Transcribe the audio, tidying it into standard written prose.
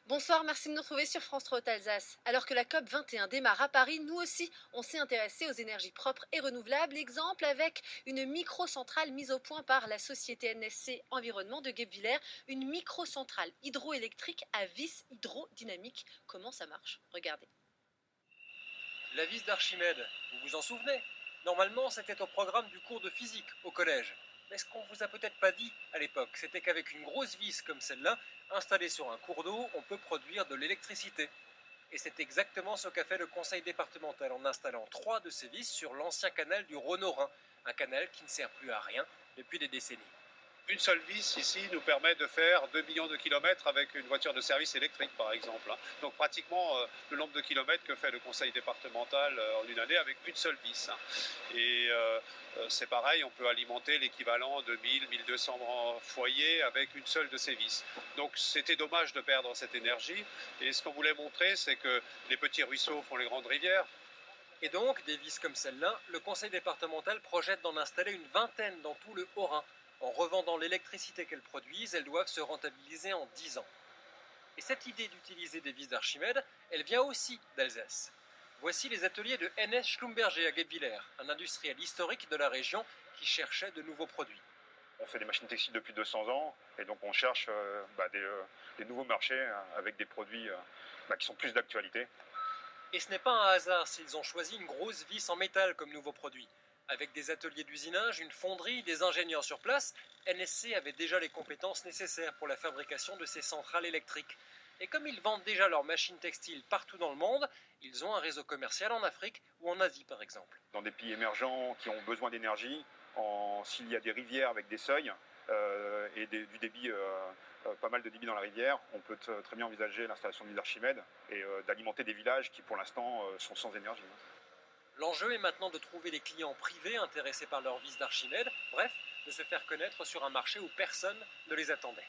Bonsoir, merci de nous retrouver sur France 3 Haute-Alsace. Alors que la COP 21 démarre à Paris, nous aussi, on s'est intéressé aux énergies propres et renouvelables. Exemple avec une microcentrale mise au point par la société NSC Environnement de Guebwiller, une microcentrale hydroélectrique à vis hydrodynamique. Comment ça marche? Regardez. La vis d'Archimède, vous vous en souvenez? Normalement, c'était au programme du cours de physique au collège. Mais ce qu'on vous a peut-être pas dit à l'époque, c'était qu'avec une grosse vis comme celle-là, installée sur un cours d'eau, on peut produire de l'électricité. Et c'est exactement ce qu'a fait le conseil départemental en installant 3 de ces vis sur l'ancien canal du Rhône-Rhin, un canal qui ne sert plus à rien depuis des décennies. Une seule vis ici nous permet de faire 2 millions de kilomètres avec une voiture de service électrique par exemple. Donc pratiquement le nombre de kilomètres que fait le conseil départemental en une année avec une seule vis. Et c'est pareil, on peut alimenter l'équivalent de 1000-1200 foyers avec une seule de ces vis. Donc c'était dommage de perdre cette énergie. Et ce qu'on voulait montrer, c'est que les petits ruisseaux font les grandes rivières. Et donc, des vis comme celle-là, le conseil départemental projette d'en installer une vingtaine dans tout le Haut-Rhin. En revendant l'électricité qu'elles produisent, elles doivent se rentabiliser en 10 ans. Et cette idée d'utiliser des vis d'Archimède, elle vient aussi d'Alsace. Voici les ateliers de NS Schlumberger à Guebwiller, un industriel historique de la région qui cherchait de nouveaux produits. On fait des machines textiles depuis 200 ans et donc on cherche des nouveaux marchés avec des produits qui sont plus d'actualité. Et ce n'est pas un hasard s'ils ont choisi une grosse vis en métal comme nouveau produit. Avec des ateliers d'usinage, une fonderie, des ingénieurs sur place, NSC avait déjà les compétences nécessaires pour la fabrication de ces centrales électriques. Et comme ils vendent déjà leurs machines textiles partout dans le monde, ils ont un réseau commercial en Afrique ou en Asie par exemple. Dans des pays émergents qui ont besoin d'énergie, s'il y a des rivières avec des seuils du débit, pas mal de débit dans la rivière, on peut très bien envisager l'installation de vis d'Archimède et d'alimenter des villages qui pour l'instant sont sans énergie. L'enjeu est maintenant de trouver des clients privés intéressés par leur vis d'Archimède, bref, de se faire connaître sur un marché où personne ne les attendait.